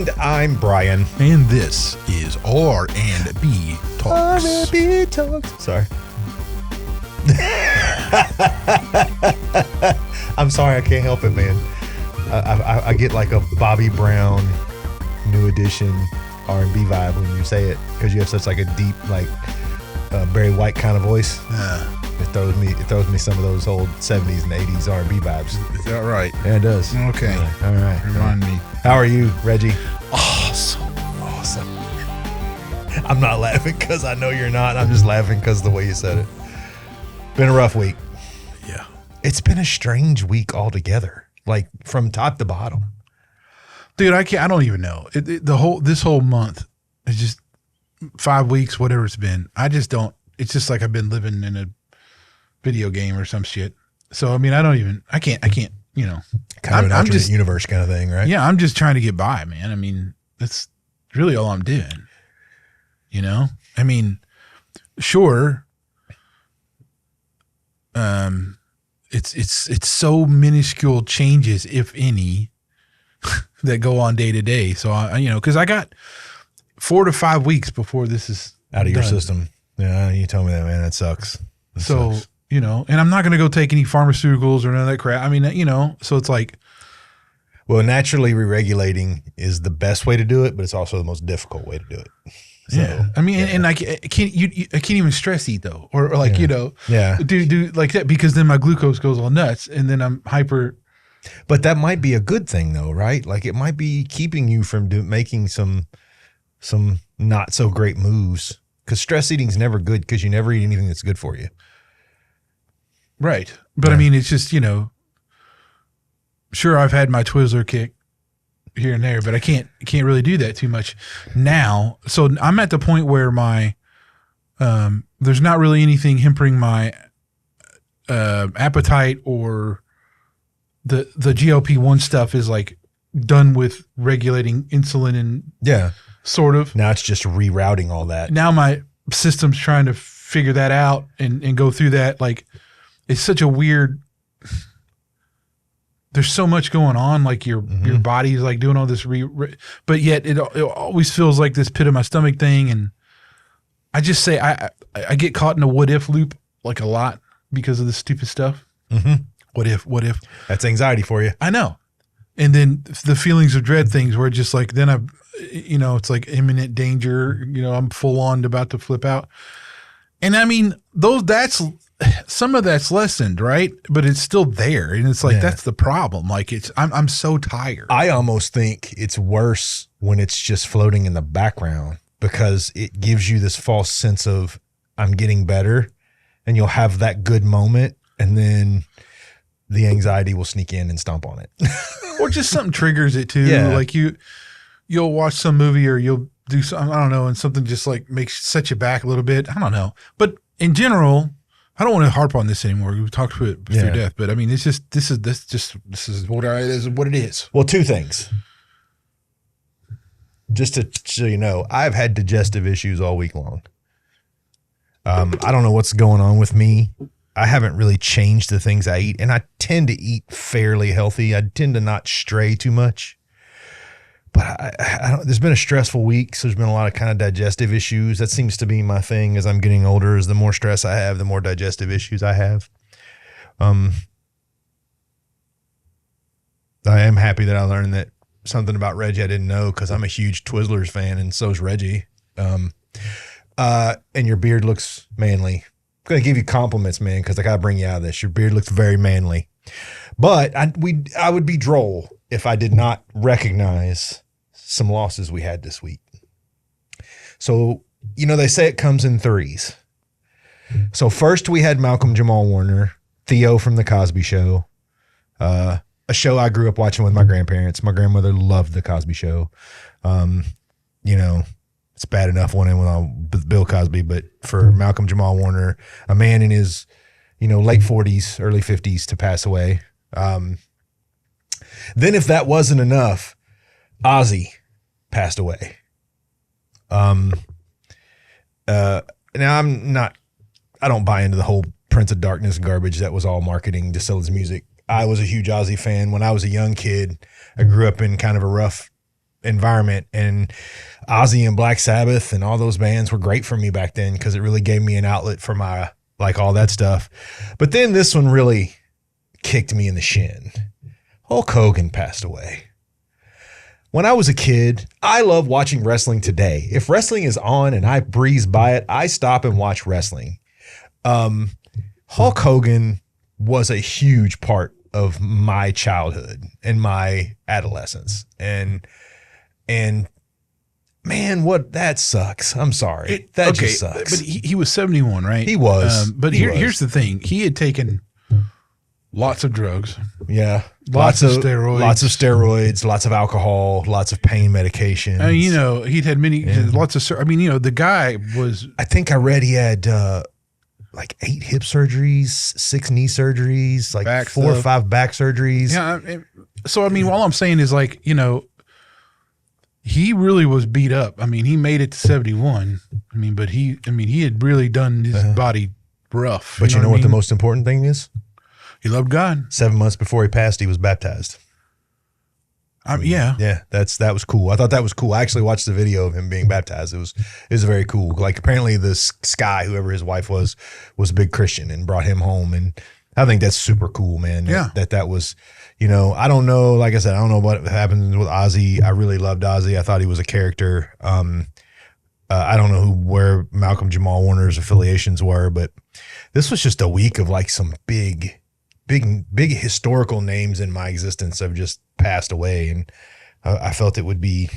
And I'm Brian. And this is R&B Talks. R&B Talks. Sorry. I'm sorry, I can't help it, man. I get like a Bobby Brown New Edition R&B vibe when you say it, because you have such like a deep, like Barry White kind of voice. It throws me some of those old 70s and 80s R&B vibes. Is that right? Yeah, it does. Okay. Yeah. All right. Remind me. How are you, Reggie? Awesome. I'm not laughing because I know you're not. I'm just laughing because of the way you said it. Been a rough week. Yeah. It's been a strange week altogether, like from top to bottom. Dude, I don't even know. This whole month is just 5 weeks, whatever it's been. I just don't. It's just like I've been living in a video game or some shit. So I mean, I can't. You know, Kind of an alternate universe kind of thing, right? Yeah, I'm just trying to get by, man. I mean, that's really all I'm doing. You know, I mean, sure. It's so minuscule changes, if any, that go on day to day. So because I got 4 to 5 weeks before this is Out of your done. system. Yeah, you told me that, man. That sucks. That sucks. And I'm not going to go take any pharmaceuticals or none of that crap. I mean, so it's like. Well, naturally re-regulating is the best way to do it, but it's also the most difficult way to do it. So, yeah, I mean, and I can't even stress eat though, or like do like that, because then my glucose goes all nuts, and then I'm hyper. But that might be a good thing though, right? Like it might be keeping you from making some not so great moves, because stress eating is never good, because you never eat anything that's good for you. Right, but yeah. I mean, it's just sure, I've had my Twizzler kick here and there, but I can't really do that too much now. So I'm at the point where my there's not really anything hampering my appetite, or the GLP-1 stuff is like done with regulating insulin, and sort of. Now it's just rerouting all that. Now my system's trying to figure that out and go through that. Like, it's such a weird. There's so much going on, like your body's like doing all this, but yet it always feels like this pit of my stomach thing. And I just say I get caught in a what if loop like a lot because of this stupid stuff. Mm-hmm. What if? That's anxiety for you. I know. And then the feelings of dread things where just like, then it's like imminent danger, I'm full on about to flip out. And I mean, some of that's lessened, right? But it's still there, and it's like that's the problem. Like I'm so tired. I almost think it's worse when it's just floating in the background, because it gives you this false sense of I'm getting better, and you'll have that good moment, and then the anxiety will sneak in and stomp on it. Or just something triggers it too. Yeah. Like you'll watch some movie, or you'll do something, I don't know, and something just like set you back a little bit. I don't know, but in general. I don't want to harp on this anymore. We've talked through it through death, but I mean, this is what it is. Well, two things. Just so you know, I've had digestive issues all week long. I don't know what's going on with me. I haven't really changed the things I eat, and I tend to eat fairly healthy. I tend to not stray too much. But I don't, there's been a stressful week, so there's been a lot of kind of digestive issues. That seems to be my thing as I'm getting older. Is the more stress I have, the more digestive issues I have. I am happy that I learned that something about Reggie I didn't know, because I'm a huge Twizzlers fan, and so's Reggie. And your beard looks manly. I'm going to give you compliments, man, because I got to bring you out of this. Your beard looks very manly. But I would be droll if I did not recognize some losses we had this week. So, they say it comes in threes. So first we had Malcolm Jamal Warner, Theo from The Cosby Show, a show I grew up watching with my grandparents. My grandmother loved The Cosby Show. It's bad enough one in with Bill Cosby, but for Malcolm Jamal Warner, a man in his, late 40s, early 50s to pass away. Then if that wasn't enough, Ozzy passed away. Now I don't buy into the whole Prince of Darkness garbage that was all marketing to sell his music. I was a huge Ozzy fan when I was a young kid. I grew up in kind of a rough environment, and Ozzy and Black Sabbath and all those bands were great for me back then because it really gave me an outlet for my, like, all that stuff. But then this one really kicked me in the shin. Hulk Hogan passed away. When I was a kid, I love watching wrestling today. If wrestling is on and I breeze by it, I stop and watch wrestling. Hulk Hogan was a huge part of my childhood and my adolescence. And man, that sucks. I'm sorry. That just sucks. But he was 71, right? He was. Here's the thing. He had taken lots of drugs. Yeah. Lots of steroids. Lots of steroids, lots of alcohol, lots of pain medication. He'd had lots of, the guy was. I think I read he had like 8 hip surgeries, 6 knee surgeries, like 4 or 5 back surgeries. Yeah. So, all I'm saying is, like, he really was beat up. He made it to 71. But he had really done his body rough. But you know what the most important thing is? He loved God. 7 months before he passed, he was baptized. Yeah. Yeah, that was cool. I thought that was cool. I actually watched the video of him being baptized. It was very cool. Like, apparently this guy, whoever his wife was a big Christian and brought him home. And I think that's super cool, man. Yeah. That was, I don't know. Like I said, I don't know what happened with Ozzy. I really loved Ozzy. I thought he was a character. I don't know where Malcolm Jamal Warner's affiliations were, but this was just a week of like some big historical names in my existence have just passed away. And I felt it would be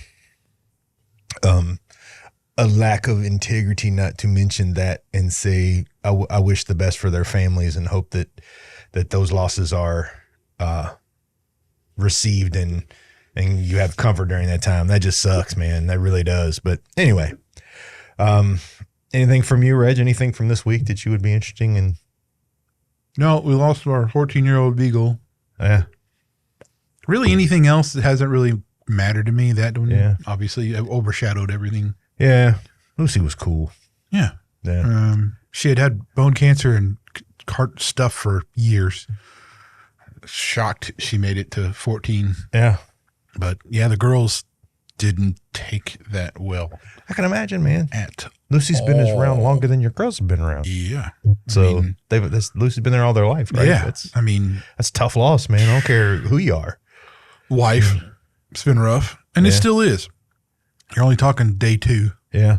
a lack of integrity not to mention that and say, I wish the best for their families and hope that those losses are received and you have comfort during that time. That just sucks, man. That really does. But anyway, anything from you, Reg? Anything from this week that you would be interesting in? No, we lost our 14-year-old beagle. Yeah. Really, anything else that hasn't really mattered to me? That one, obviously, overshadowed everything. Yeah. Lucy was cool. Yeah. Yeah. She had bone cancer and heart stuff for years. Shocked she made it to 14. Yeah. But, yeah, the girls didn't take that well. I can imagine, man. At Lucy's been around longer than your girls have been around. Yeah. So Lucy's been there all their life, right? Yeah. That's a tough loss, man. I don't care who you are. Wife. It's been rough. And it still is. You're only talking day 2. Yeah.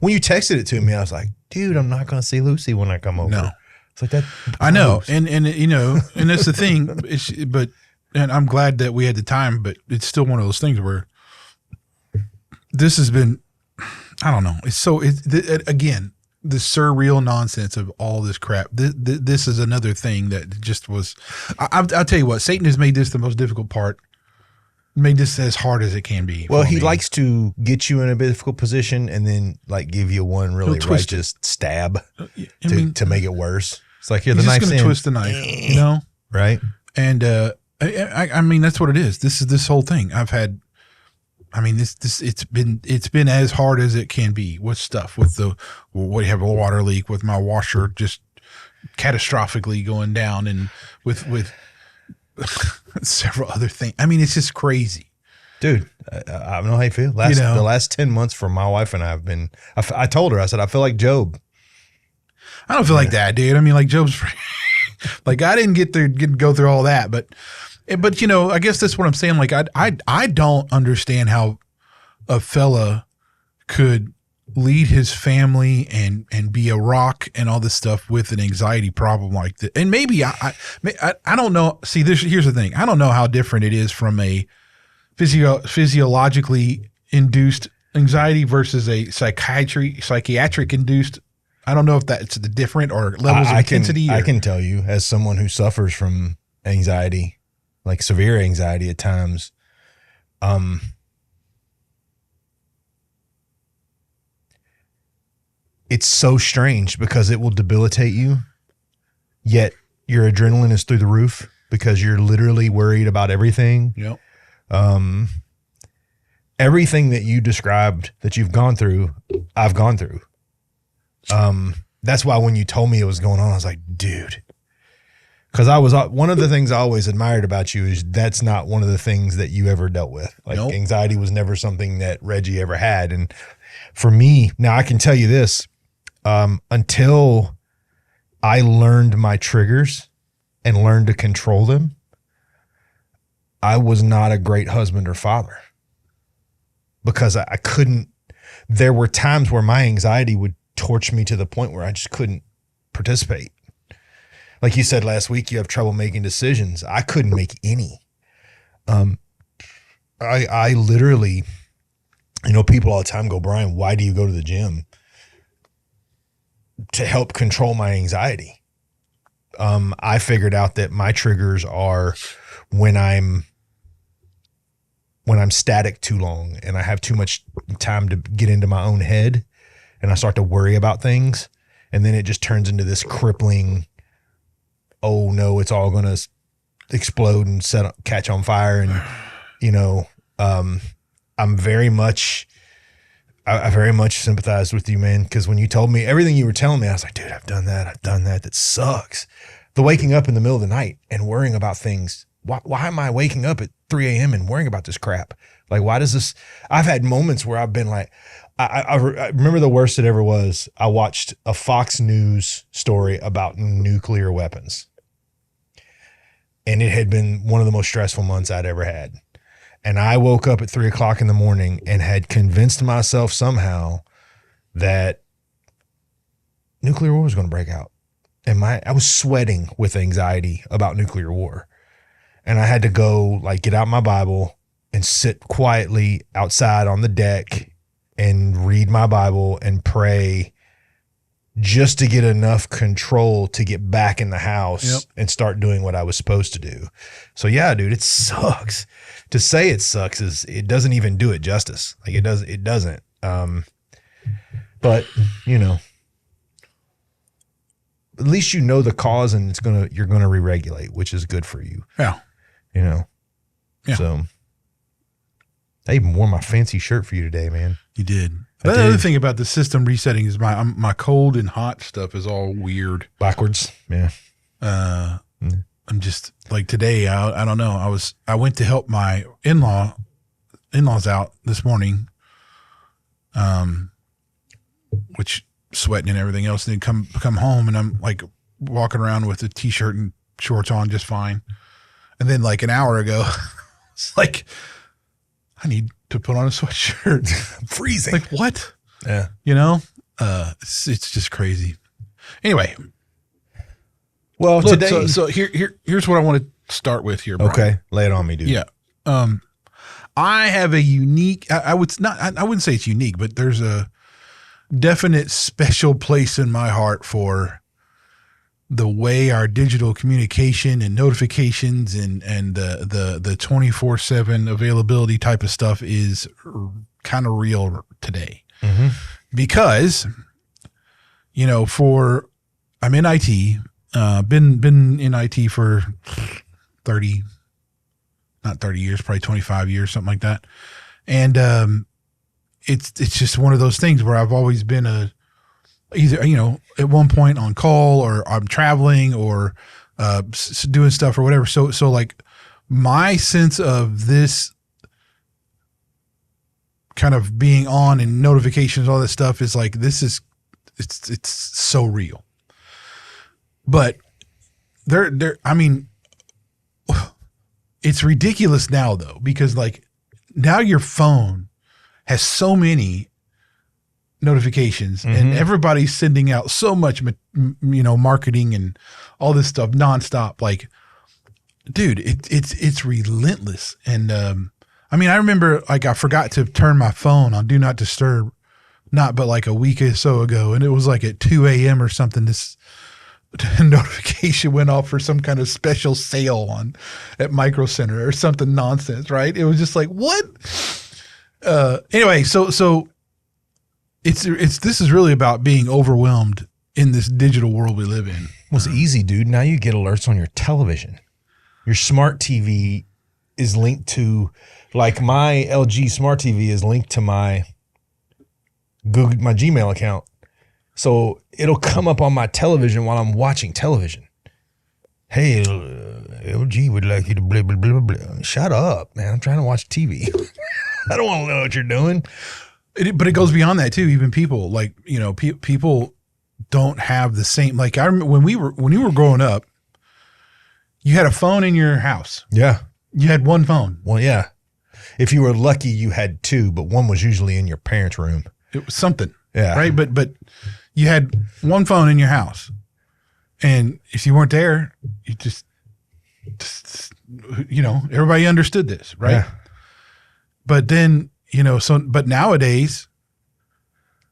When you texted it to me, I was like, dude, I'm not going to see Lucy when I come over. No. It's like that. I know. And that's the thing. And I'm glad that we had the time, but it's still one of those things where this has been, I don't know. Again, the surreal nonsense of all this crap. This is another thing that just was, I'll tell you what, Satan has made this the most difficult part, made this as hard as it can be. Well, he likes to get you in a difficult position and then like give you one really righteous stab to make it worse. It's like, here, the knife's in. He's just going to twist the knife, Right. And that's what it is. This is this whole thing. It's been as hard as it can be with stuff with we have a water leak with my washer just catastrophically going down and with several other things. It's just crazy. Dude, I don't know how you feel. The last 10 months for my wife and I have been, I told her, I said, I feel like Job. I don't feel like that, dude. Like Job's like, I didn't go through all that, but I guess that's what I'm saying. Like, I don't understand how a fella could lead his family and be a rock and all this stuff with an anxiety problem like that. And maybe I don't know. See, here's the thing. I don't know how different it is from a physiologically induced anxiety versus a psychiatric induced. I don't know if that's the different or levels of intensity. I can tell you, as someone who suffers from anxiety, like severe anxiety at times, it's so strange because it will debilitate you, yet your adrenaline is through the roof because you're literally worried about everything. Yep. Everything that you described that you've gone through, I've gone through. That's why when you told me it was going on, I was like, dude, Because one of the things I always admired about you is that's not one of the things that you ever dealt with. Like Nope. Anxiety was never something that Reggie ever had. And for me, now I can tell you this, until I learned my triggers and learned to control them, I was not a great husband or father because I couldn't. There were times where my anxiety would torch me to the point where I just couldn't participate. Like you said last week, you have trouble making decisions. I couldn't make any. I literally, people all the time go, Brian, why do you go to the gym? To help control my anxiety. I figured out that my triggers are when I'm static too long and I have too much time to get into my own head and I start to worry about things. And then it just turns into this crippling, oh no, it's all going to explode and catch on fire. And, I'm very much, I very much sympathize with you, man. Cause when you told me everything you were telling me, I was like, dude, I've done that. That sucks. The waking up in the middle of the night and worrying about things. Why am I waking up at 3 a.m. and worrying about this crap? Like, why does this, I've had moments where I've been like, I remember the worst it ever was. I watched a Fox News story about nuclear weapons. And it had been one of the most stressful months I'd ever had. And I woke up at 3 o'clock in the morning and had convinced myself somehow that nuclear war was going to break out. And I was sweating with anxiety about nuclear war. And I had to go get out my Bible and sit quietly outside on the deck and read my Bible and pray just to get enough control to get back in the house and start doing what I was supposed to do. So yeah, dude, it sucks. To say it sucks it doesn't even do it justice. Like it doesn't. But at least the cause and you're gonna re-regulate, which is good for you. Yeah. Yeah. So I even wore my fancy shirt for you today, man. You did. The other thing about the system resetting is my cold and hot stuff is all weird. Backwards. Yeah. I'm just like today, I don't know. I went to help my in-laws out this morning, which sweating and everything else. And then come home and I'm like walking around with a t-shirt and shorts on just fine. And then like an hour ago, it's like, I need to put on a sweatshirt. I'm freezing. Like what? Yeah. It's just crazy. Anyway. Well, look, today. So here's what I want to start with here, Brian. Okay. Lay it on me, dude. Yeah. I have a unique, I wouldn't say it's unique, but there's a definite special place in my heart for the way our digital communication and notifications and the 24/7 availability type of stuff is kind of real today. Mm-hmm. Because, I'm in IT, been in IT for 30, not 30 years, probably 25 years, something like that. And it's just one of those things where I've always been either, at one point on call or I'm traveling or doing stuff or whatever. So like my sense of this kind of being on and notifications, all that stuff is like, it's so real. But it's ridiculous now though, because like now your phone has so many notifications and everybody's sending out so much, marketing and all this stuff nonstop. Like, dude, it's relentless. And, I remember like I forgot to turn my phone on Do Not Disturb, but like a week or so ago. And it was like at 2 a.m. or something, this notification went off for some kind of special sale at Micro Center or something nonsense, right? It was just like, what? Anyway, so this is really about being overwhelmed in this digital world we live in. Well, it's easy, dude. Now you get alerts on your television. Your smart TV is linked to, like my LG smart TV is linked to my Gmail account. So it'll come up on my television while I'm watching television. Hey, LG would like you to blah, blah, blah, blah. Shut up, man. I'm trying to watch TV. I don't want to know what you're doing. But it goes beyond that too. Even people like, you know, people don't have the same, like I remember when you were growing up, you had a phone in your house. Yeah. You had one phone. Well, yeah. If you were lucky, you had two, but one was usually in your parents' room. It was something. Yeah. Right. But you had one phone in your house. And if you weren't there, you just you know, everybody understood this, right? Yeah. But then, you know, but nowadays,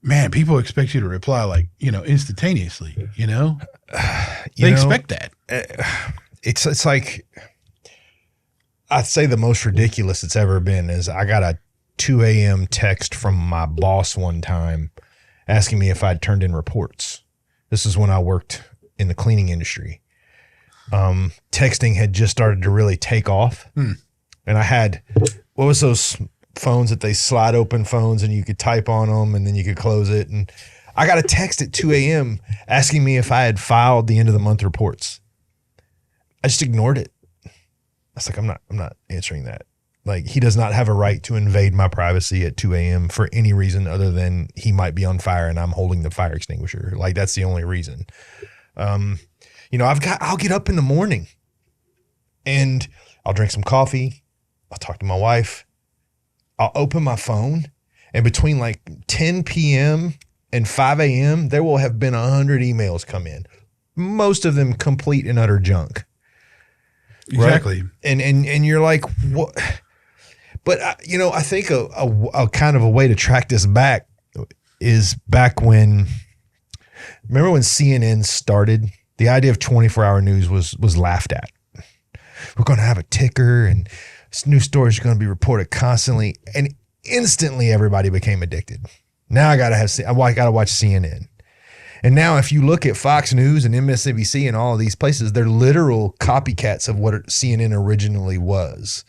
man, people expect you to reply like, you know, instantaneously, you know? They expect that. It's like, I'd say the most ridiculous it's ever been is I got a 2 a.m. text from my boss one time asking me if I'd turned in reports. This is when I worked in the cleaning industry. Texting had just started to really take off. And I had, what was those phones that they slide open phones and you could type on them and then you could close it. And I got a text at 2 a.m. asking me if I had filed the end of the month reports. I just ignored it. I was like, I'm not answering that. Like, he does not have a right to invade my privacy at 2 a.m. for any reason other than he might be on fire and I'm holding the fire extinguisher. Like, that's the only reason. You know, I'll get up in the morning and I'll drink some coffee. I'll talk to my wife. I'll open my phone, and between like 10 p.m. and 5 a.m., there will have been 100 emails come in. Most of them complete and utter junk. Exactly. Right? And you're like, what? But you know, I think a kind of a way to track this back is back when, remember when CNN started? The idea of 24-hour news was laughed at. We're going to have a ticker and news stories are going to be reported constantly. And instantly everybody became addicted. Now I got to watch CNN. And now if you look at Fox News and MSNBC and all of these places, they're literal copycats of what CNN originally was.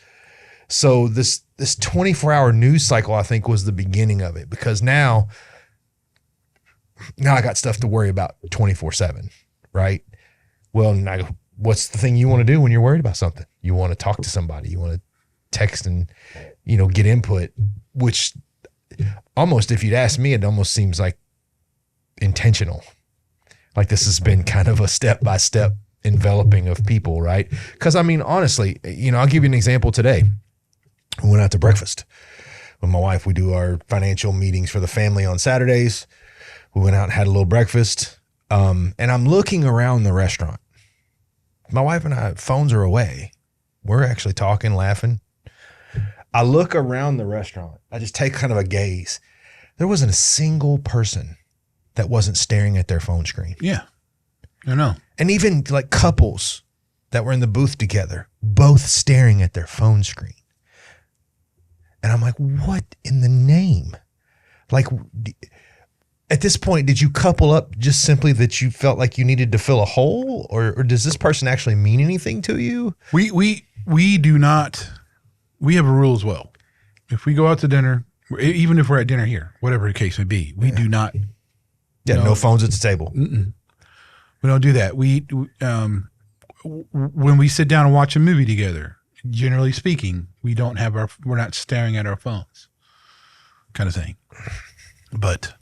So this 24-hour news cycle, I think, was the beginning of it, because now I got stuff to worry about 24/7, right? Well, now what's the thing you want to do when you're worried about something? You want to talk to somebody. You want to text and, you know, get input, which almost, if you'd ask me, it almost seems like intentional. Like this has been kind of a step-by-step enveloping of people, right? Because, I mean, honestly, you know, I'll give you an example today. We went out to breakfast with my wife. We do our financial meetings for the family on Saturdays. We went out and had a little breakfast. And I'm looking around the restaurant. My wife and I, phones are away. We're actually talking, laughing. I look around the restaurant. I just take kind of a gaze. There wasn't a single person that wasn't staring at their phone screen. Yeah, I know. And even like couples that were in the booth together, both staring at their phone screen. And I'm like, what in the name? Like, at this point, did you couple up just simply that you felt like you needed to fill a hole, or does this person actually mean anything to you? We do not. We have a rule as well. If we go out to dinner, even if we're at dinner here, whatever the case may be, we do not. Yeah, no phones at the table. We don't do that. When we sit down and watch a movie together, generally speaking, we're not staring at our phones, kind of thing. But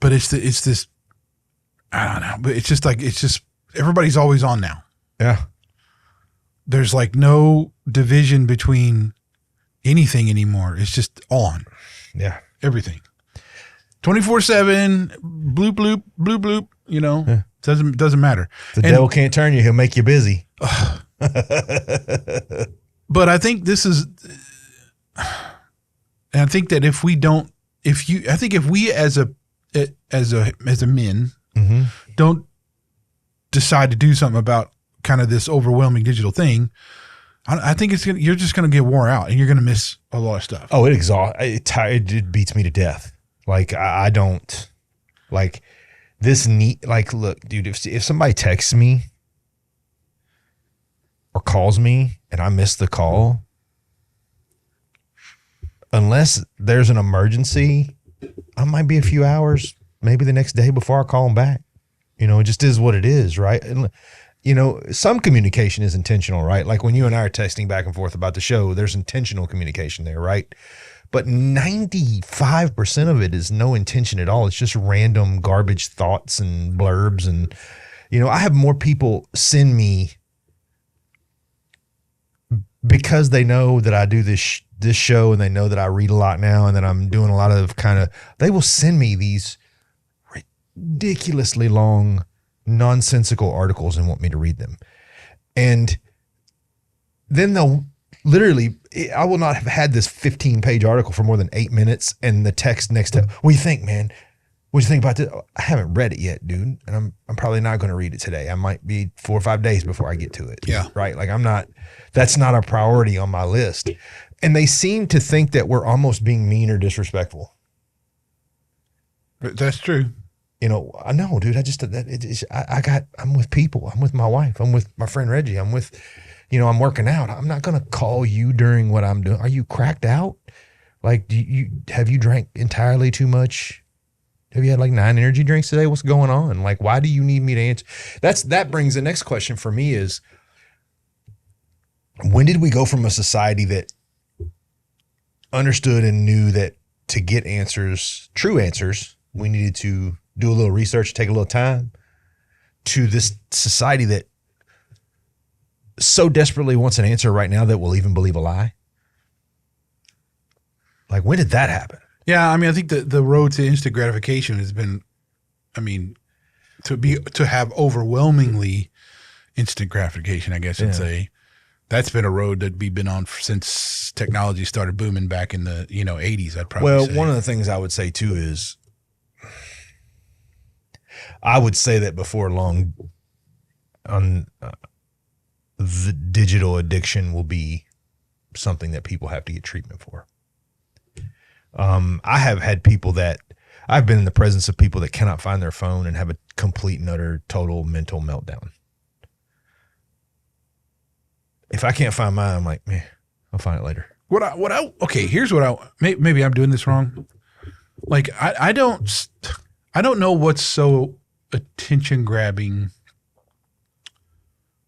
it's this, I don't know, but it's just everybody's always on now. Yeah. There's like no division between anything anymore. It's just on. Yeah. Everything. 24/7, bloop, bloop, bloop, bloop, you know, yeah. doesn't matter. The devil can't turn you. He'll make you busy. But I think this is, and I think that if we as a men mm-hmm. don't decide to do something about kind of this overwhelming digital thing, I think you're just going to get wore out and you're going to miss a lot of stuff. Oh, it beats me to death. Like I don't like this neat, like, look, dude, if somebody texts me or calls me and I miss the call, unless there's an emergency, I might be a few hours, maybe the next day before I call them back. You know, it just is what it is, right? And you know, some communication is intentional, right? Like when you and I are texting back and forth about the show, there's intentional communication there, right? But 95% of it is no intention at all. It's just random garbage thoughts and blurbs. And, you know, I have more people send me because they know that I do this show and they know that I read a lot now and that I'm doing a lot of they will send me these ridiculously long, nonsensical articles and want me to read them. And then they'll literally, I will not have had this 15-page article for more than 8 minutes and the text next to, what do you think, man? What do you think about this? I haven't read it yet, dude. And I'm probably not going to read it today. I might be 4 or 5 days before I get to it. Yeah. Right. Like that's not a priority on my list. And they seem to think that we're almost being mean or disrespectful. That's true. You know, I know, dude. I'm with people. I'm with my wife. I'm with my friend Reggie. I'm working out. I'm not going to call you during what I'm doing. Are you cracked out? Like, have you drank entirely too much? Have you had like 9 energy drinks today? What's going on? Like, why do you need me to answer? That brings the next question for me is, when did we go from a society that understood and knew that to get answers, true answers, we needed to do a little research, take a little time, to this society that so desperately wants an answer right now that will even believe a lie? Like, when did that happen? Yeah, I mean, I think the road to instant gratification has been, I mean, to have overwhelmingly instant gratification, I guess I'd say, that's been a road that we've been on since technology started booming back in the 80s. I'd probably say. One of the things I would say too is, I would say that before long, the digital addiction will be something that people have to get treatment for. I have had people that I've been in the presence of people that cannot find their phone and have a complete and utter total mental meltdown. If I can't find mine, I'm like, man, I'll find it later. Okay, here's maybe I'm doing this wrong. Like, I don't know what's so attention grabbing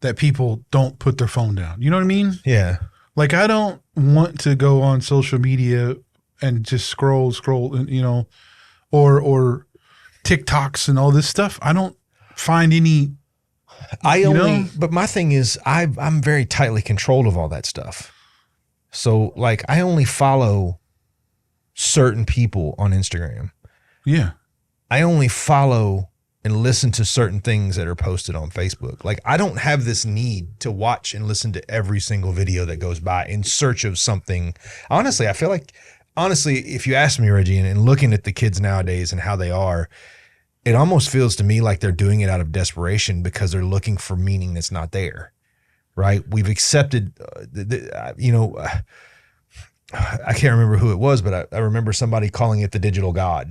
that people don't put their phone down. You know what I mean? Yeah. Like, I don't want to go on social media and just scroll and, or TikToks and all this stuff. I don't find any. But my thing is, I'm very tightly controlled of all that stuff. So like, I only follow certain people on Instagram. Yeah. I only follow and listen to certain things that are posted on Facebook. Like, I don't have this need to watch and listen to every single video that goes by in search of something. Honestly, I feel like, if you ask me, Reggie, and looking at the kids nowadays and how they are, it almost feels to me like they're doing it out of desperation because they're looking for meaning that's not there, right? We've accepted, I can't remember who it was, but I remember somebody calling it the digital God,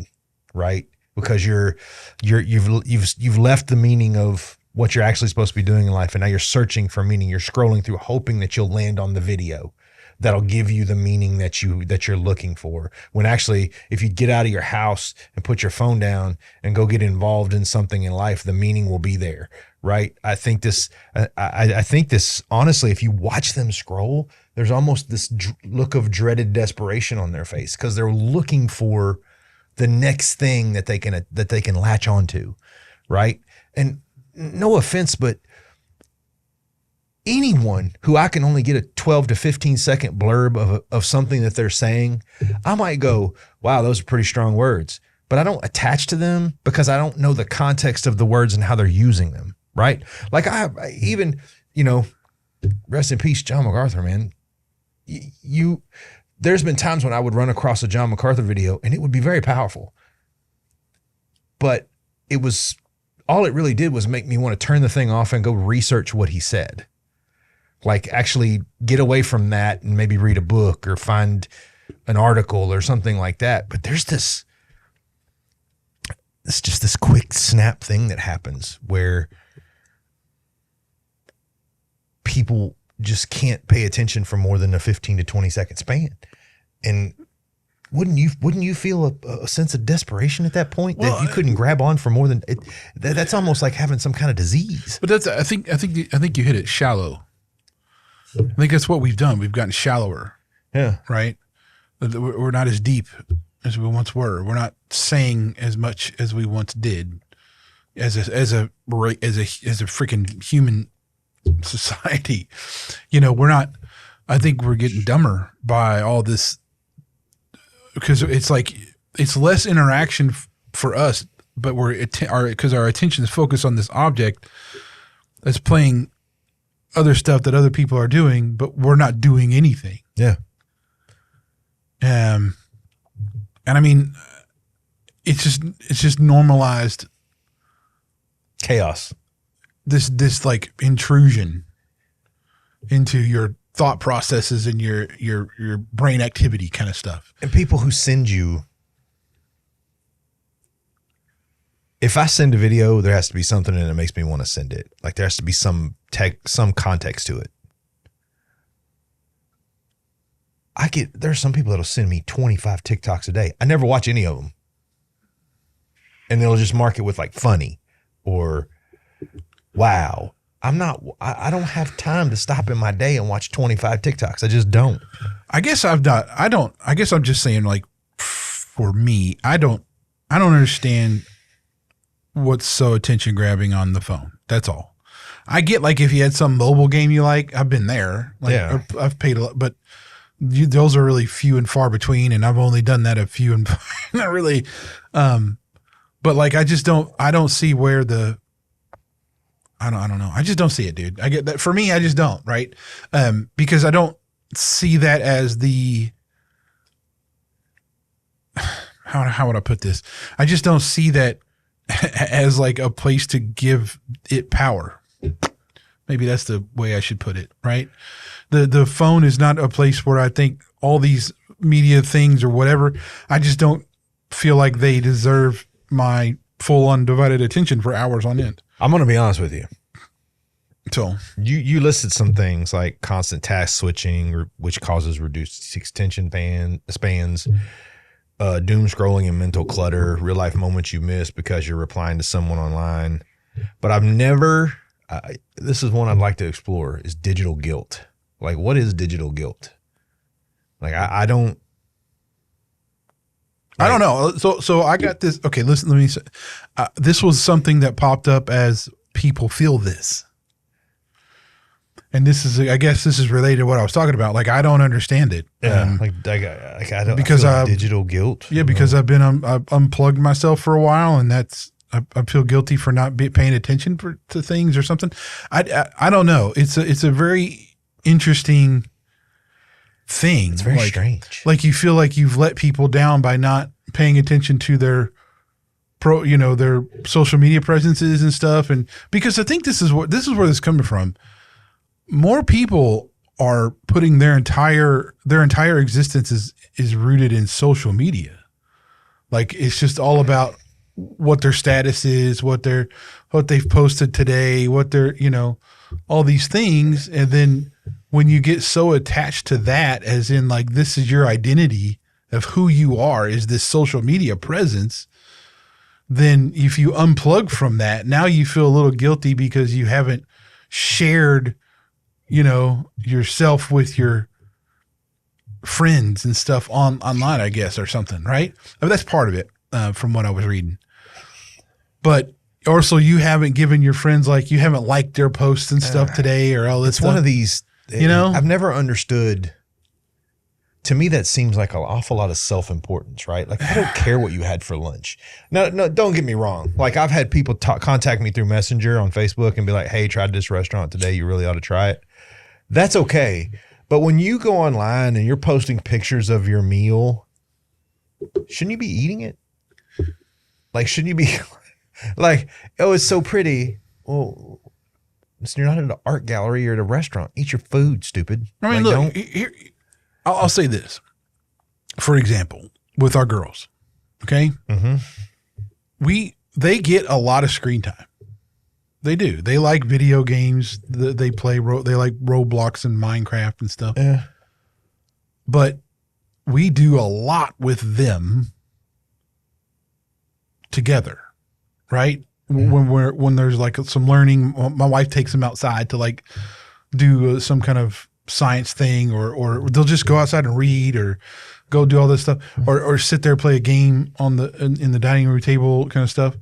right? Because you've left the meaning of what you're actually supposed to be doing in life, and now you're searching for meaning. You're scrolling through, hoping that you'll land on the video that'll give you the meaning that you're looking for. When actually, if you get out of your house and put your phone down and go get involved in something in life, the meaning will be there, right? I think this, honestly, if you watch them scroll, there's almost this look of dreaded desperation on their face because they're looking for the next thing that they can latch onto, right? And no offense, but anyone who I can only get a 12 to 15 second blurb of something that they're saying, I might go, wow, those are pretty strong words, but I don't attach to them because I don't know the context of the words and how they're using them, right? Like I even, rest in peace, John MacArthur, man. There's been times when I would run across a John MacArthur video and it would be very powerful, but all it really did was make me want to turn the thing off and go research what he said. Like, actually get away from that and maybe read a book or find an article or something like that. But there's this quick snap thing that happens where people just can't pay attention for more than a 15 to 20 second span. And wouldn't you feel a sense of desperation at that point that you couldn't grab on for more than it? That's almost like having some kind of disease. But that's I think you hit it shallow. I think that's what we've done. We've gotten shallower. Yeah. Right. We're not as deep as we once were. We're not saying as much as we once did as a freaking human society. We're not. I think we're getting dumber by all this because it's like it's less interaction for us, but because our attention is focused on this object that's playing other stuff that other people are doing, but we're not doing anything. Yeah. And I mean, it's just normalized chaos. This like intrusion into your thought processes and your brain activity kind of stuff. And people who send you, if I send a video, there has to be something in it that makes me want to send it. Like there has to be some context to it. There's some people that'll send me 25 TikToks a day. I never watch any of them. And they'll just mark it with like funny or wow. I don't have time to stop in my day and watch 25 TikToks. I just don't. I guess I'm just saying, like, for me, I don't understand what's so attention grabbing on the phone. That's all. I get like if you had some mobile game you like, I've been there. Like, yeah. I've paid a lot, but those are really few and far between. And I've only done that a few and not really. But like, I don't see where I don't know. I just don't see it, dude. I get that. For me, I just don't, right? Because I don't see that as how would I put this? I just don't see that as like a place to give it power. Maybe that's the way I should put it, right? The phone is not a place where I think all these media things or whatever, I just don't feel like they deserve my full undivided attention for hours on end. I'm going to be honest with you. So you listed some things like constant task switching, which causes reduced attention spans, doom scrolling and mental clutter, real life moments you miss because you're replying to someone online. But I've never, this is one I'd like to explore, is digital guilt. Like, what is digital guilt? Like, I don't know. So I got this. Okay, listen, let me say, this was something that popped up as people feel this. And I guess this is related to what I was talking about. Like, I don't understand it. Yeah, I don't, because I feel like digital guilt. Yeah, because I've unplugged myself for a while, and I feel guilty for not paying attention to things or something. I don't know. It's a very interesting thing. It's very strange. Like you feel like you've let people down by not paying attention to their their social media presences and stuff. And because I think this is where this is coming from. More people are putting their entire existence is rooted in social media. Like it's just all about what their status is, what they've posted today, what they're, all these things. And then when you get so attached to that, as in like, this is your identity of who you are, is this social media presence, then if you unplug from that, now you feel a little guilty because you haven't shared yourself with your friends and stuff online, I guess, or something, right? I mean, that's part of it from what I was reading. But also you haven't given your friends, like you haven't liked their posts and stuff today or all this stuff. One of these, I've never understood. To me, that seems like an awful lot of self-importance, right? Like, I don't care what you had for lunch. No, don't get me wrong. Like, I've had people contact me through Messenger on Facebook and be like, hey, tried this restaurant today. You really ought to try it. That's okay. But when you go online and you're posting pictures of your meal, shouldn't you be eating it? Like, shouldn't you be like, oh, it's so pretty. Well, you're not at an art gallery or at a restaurant. Eat your food, stupid. I mean, look, here, I'll say this, for example, with our girls, okay? Mm-hmm. They get a lot of screen time. They do. They like video games. They play. They like Roblox and Minecraft and stuff. Yeah. But we do a lot with them together, right? When there's like some learning, my wife takes them outside to like do some kind of science thing, or they'll just go outside and read, or go do all this stuff, or sit there play a game on in the dining room table kind of stuff.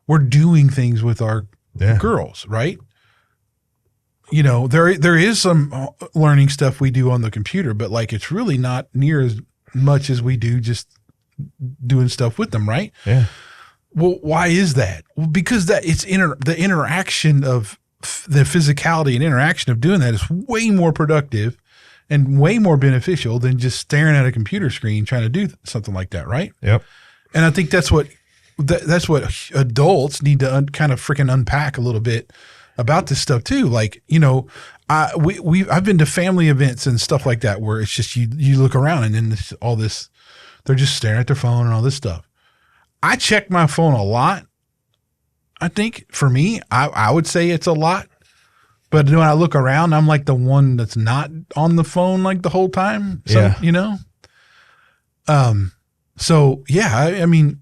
We're doing things with our girls, right? You know, there is some learning stuff we do on the computer, but like it's really not near as much as we do just doing stuff with them, right? Yeah. Well, why is that? Well, because it's the interaction of the physicality and interaction of doing that is way more productive and way more beneficial than just staring at a computer screen trying to do something like that, right? Yep. And I think that's what adults need to kind of freaking unpack a little bit about this stuff too. Like, you know, I've been to family events and stuff like that where it's just you look around and then all this, they're just staring at their phone and all this stuff. I check my phone a lot. I think for me, I would say it's a lot. But when I look around, I'm like the one that's not on the phone like the whole time. So, you know? So yeah, I mean,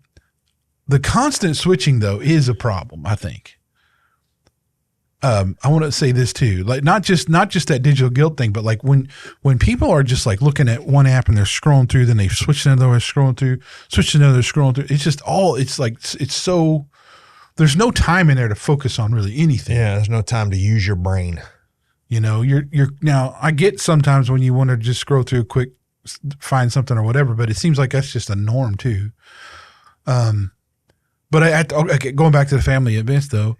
the constant switching though is a problem, I think. I want to say this too, like not just that digital guilt thing, but like when people are just like looking at one app and they're scrolling through, then they switch to another, scrolling through, switch to another, scrolling through. It's just it's so, there's no time in there to focus on really anything. Yeah. There's no time to use your brain. You know, you're now I get sometimes when you want to just scroll through quick, find something or whatever, but it seems like that's just a norm too. But going back to the family events though,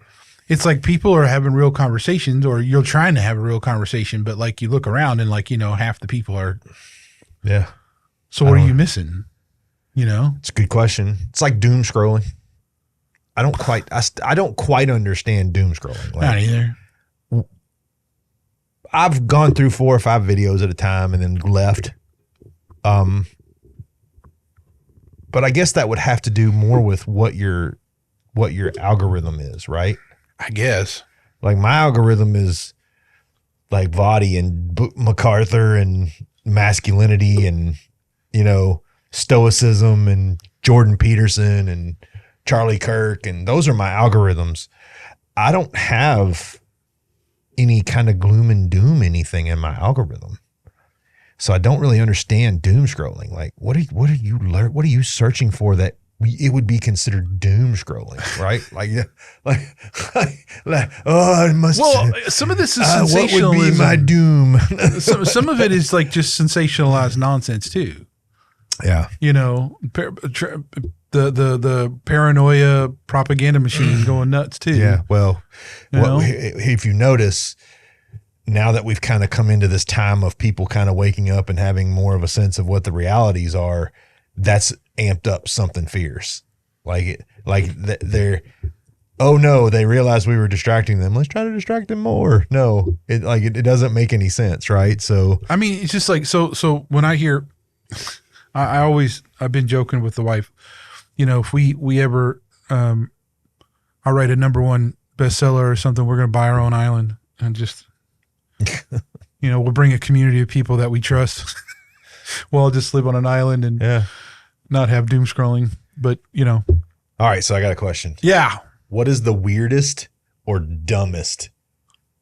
it's like people are having real conversations, or you're trying to have a real conversation, but like you look around and like, you know, half the people are. Yeah. So what are you missing? You know? It's a good question. It's like doom scrolling. I don't quite understand doom scrolling. Like, not either. I've gone through 4 or 5 videos at a time and then left. But I guess that would have to do more with what your algorithm is, right? I guess. Like my algorithm is like Vadi and MacArthur and masculinity and, you know, stoicism and Jordan Peterson and Charlie Kirk. And those are my algorithms. I don't have any kind of gloom and doom anything in my algorithm. So I don't really understand doom scrolling. Like what are you searching for that it would be considered doom scrolling, right? Oh, it must. Well, some of this is sensationalism. What would be my doom? some of it is like just sensationalized nonsense too. Yeah, you know, the paranoia propaganda machine going nuts too. Yeah, well, if you notice, now that we've kind of come into this time of people kind of waking up and having more of a sense of what the realities are, that's amped up something fierce. They're, oh no, they realized we were distracting them. Let's try to distract them more. No, it doesn't make any sense, right? So I mean, it's just like so when I hear, I've been joking with the wife, you know, if we ever I write a #1 bestseller or something, we're gonna buy our own island and just you know, we'll bring a community of people that we trust. We'll all just live on an island and not have doom scrolling, but you know. All right. So I got a question. Yeah. What is the weirdest or dumbest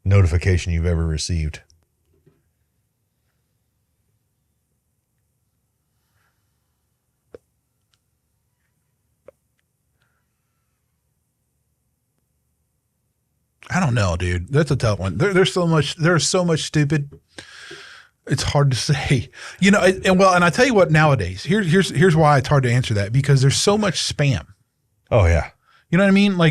notification you've ever received? I don't know, dude. That's a tough one. There's so much stupid. It's hard to say, you know, and I tell you what, nowadays, here's why it's hard to answer that, because there's so much spam. Oh yeah. You know what I mean? I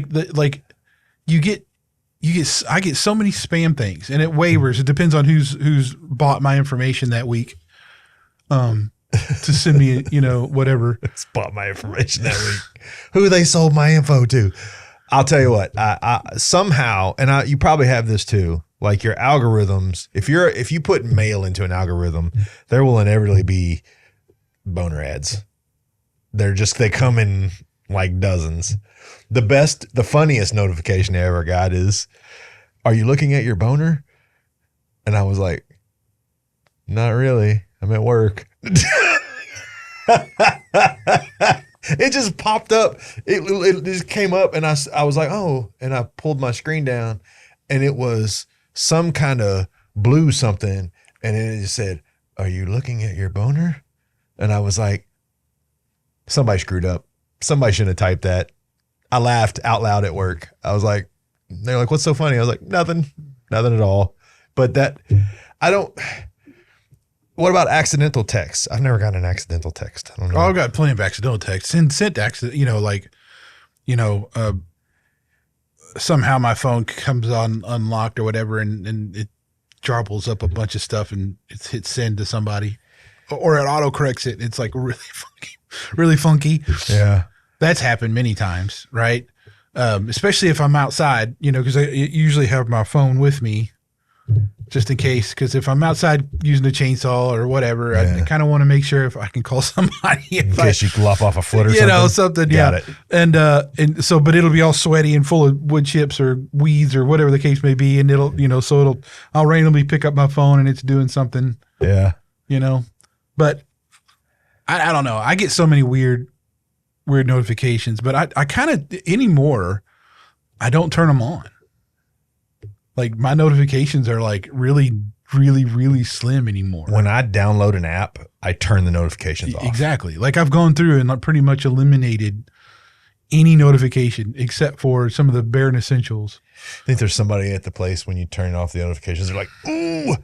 get so many spam things, and it wavers. It depends on who's bought my information that week. To send me, you know, whatever. It's bought my information that week. Who they sold my info to. I'll tell you what, I somehow, and you probably have this too, like your algorithms, if you put mail into an algorithm, there will inevitably be boner ads. They come in like dozens. The funniest notification I ever got is, are you looking at your boner? And I was like, not really. I'm at work. It just popped up. It just came up, and I was like, oh, and I pulled my screen down, and it was some kind of blue something, and it just said, "Are you looking at your boner?" And I was like, somebody screwed up. Somebody shouldn't have typed that. I laughed out loud at work. I was like, they're like, "What's so funny?" I was like, nothing at all. But what about accidental texts? I've never gotten an accidental text. I don't know. Oh, I've got plenty of accidental texts. Sent accident, somehow my phone comes on unlocked or whatever, and it jarbles up a bunch of stuff and it hits send to somebody, or it auto corrects it. It's like really funky. Yeah. That's happened many times, right? Especially if I'm outside, because I usually have my phone with me just in case. Because if I'm outside using a chainsaw or whatever, I kind of want to make sure if I can call somebody. In case you lop off a foot or something. Something. Got it. And So, but it'll be all sweaty and full of wood chips or weeds or whatever the case may be. And I'll randomly pick up my phone and it's doing something. Yeah. But I don't know. I get so many weird notifications, but I kind of anymore, I don't turn them on. Like my notifications are like really, really, really slim anymore. When I download an app, I turn the notifications off. Exactly. Like I've gone through and pretty much eliminated any notification except for some of the bare essentials. I think there's somebody at the place when you turn off the notifications, they're like, ooh.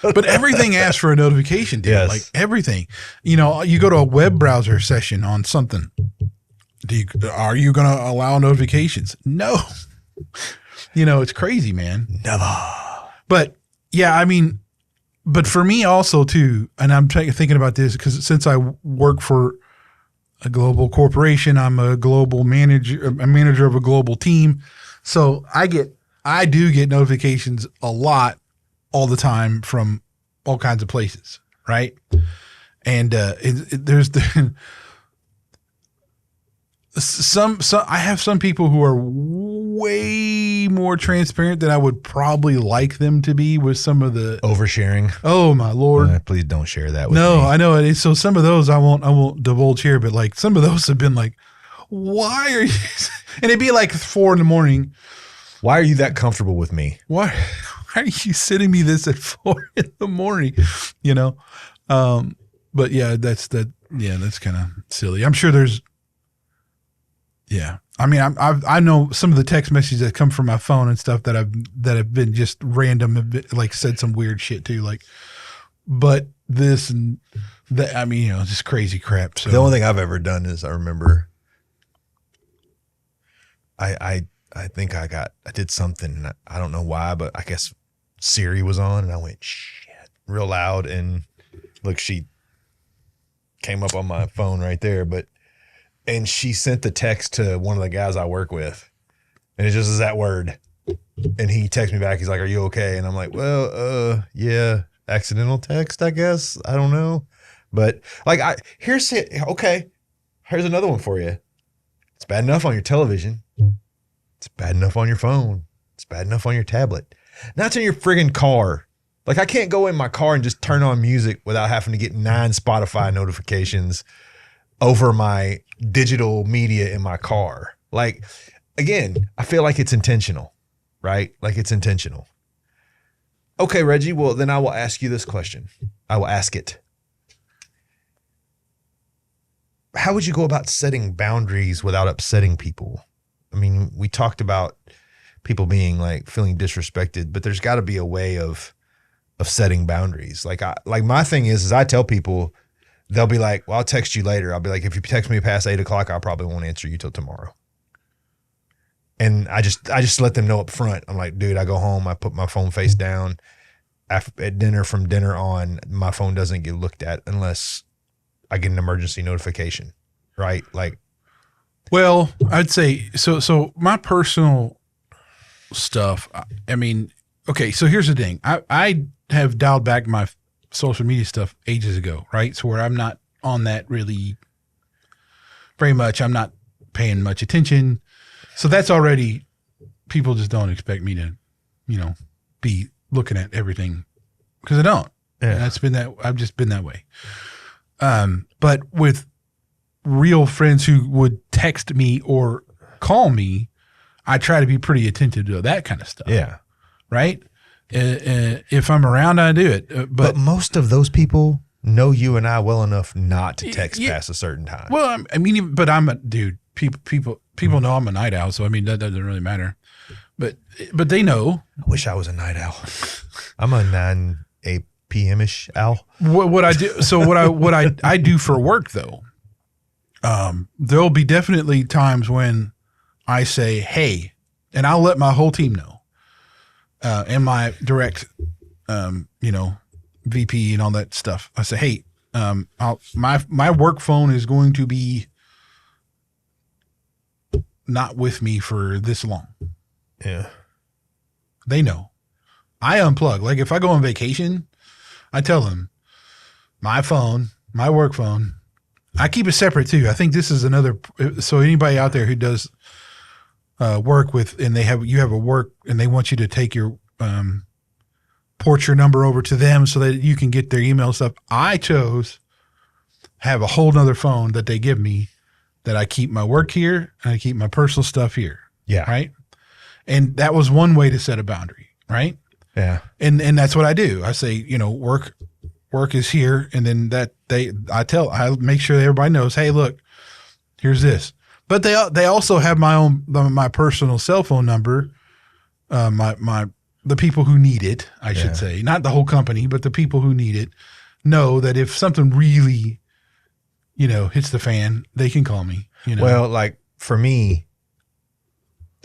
But everything asks for a notification, dude. Yes. Like everything. You go to a web browser session on something. Are you going to allow notifications? No. It's crazy, man. Never. But yeah, but for me also too, and I'm thinking about this because since I work for a global corporation, I'm a global manager, a manager of a global team. So I do get notifications a lot all the time from all kinds of places. Right. And there's I have some people who are way more transparent than I would probably like them to be with some of the oversharing. Oh my Lord. Please don't share that with me. No, I know it. So some of those I won't divulge here, but like some of those have been like, why are you, and it'd be like 4 a.m. Why are you that comfortable with me? Why are you sending me this at 4 a.m? But yeah, that's kind of silly. I'm sure there's, yeah. I know some of the text messages that come from my phone and stuff that have been just random, like said some weird shit too, like, but this and that, just crazy crap. So the only thing I've ever done is I remember I think I did something, I don't know why, but I guess Siri was on and I went, shit, real loud. And look, she came up on my phone right there, and she sent the text to one of the guys I work with, and it just is that word. And he texts me back. He's like, "Are you okay?" And I'm like, "Well, yeah, accidental text, I guess. I don't know." But like, here's another one for you. It's bad enough on your television. It's bad enough on your phone. It's bad enough on your tablet. Now it's in your friggin' car. Like I can't go in my car and just turn on music without having to get 9 Spotify notifications over my digital media in my car. Like, again, I feel like it's intentional, right? Like it's intentional. Okay, Reggie, well, then I will ask you this question. I will ask it. How would you go about setting boundaries without upsetting people? We talked about people being like feeling disrespected, but there's got to be a way of setting boundaries. Like my thing is I tell people, they'll be like, well, I'll text you later. I'll be like, if you text me past 8 o'clock, I probably won't answer you till tomorrow. And I just let them know up front. I'm like, dude, I go home, I put my phone face down. At dinner, from dinner on, my phone doesn't get looked at unless I get an emergency notification, right? Like, well, I'd say, so my personal stuff, okay, so here's the thing. I have dialed back my social media stuff ages ago, right? So where I'm not on that really very much. I'm not paying much attention. So that's already, people just don't expect me to, be looking at everything because I don't. Yeah. I've just been that way. But with real friends who would text me or call me, I try to be pretty attentive to that kind of stuff. Yeah. Right. If I'm around, I do it. But most of those people know you and I well enough not to text past a certain time. Well, I mean, but I'm a dude. People know I'm a night owl, so I mean that doesn't really matter. But they know. I wish I was a night owl. I'm a 8 p.m.-ish owl. What I do, so what I do for work though, there'll be definitely times when I say, hey, and I'll let my whole team know, and my direct, VP and all that stuff. I say, hey, my work phone is going to be not with me for this long. Yeah. They know. I unplug. Like if I go on vacation, I tell them my phone, my work phone, I keep it separate too. I think this is another, so anybody out there who does work with, and you have a work and they want you to take your, port your number over to them so that you can get their email stuff. I chose have a whole nother phone that they give me that I keep my work here and I keep my personal stuff here. Yeah. Right. And that was one way to set a boundary. Right. Yeah. And that's what I do. I say, work is here. And then I make sure that everybody knows, hey, look, here's this. But they also have my personal cell phone number, the people who need it, I should say, not the whole company, but the people who need it know that if something really, hits the fan, they can call me. Well, like for me,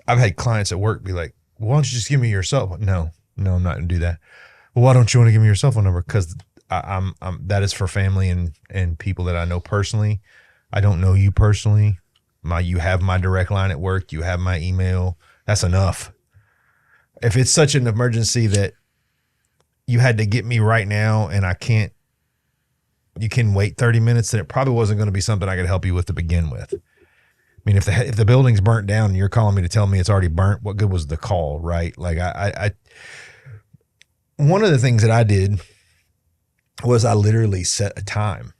I've had clients at work be like, why don't you just give me your cell phone? No, I'm not going to do that. Well, why don't you want to give me your cell phone number? Because I'm that is for family and people that I know personally. I don't know you personally. You have my direct line at work. You have my email. That's enough. If it's such an emergency that you had to get me right now and you can wait 30 minutes, then it probably wasn't going to be something I could help you with to begin with. I mean, if the building's burnt down and you're calling me to tell me it's already burnt, what good was the call, right? Like I one of the things that I did was I literally set a time.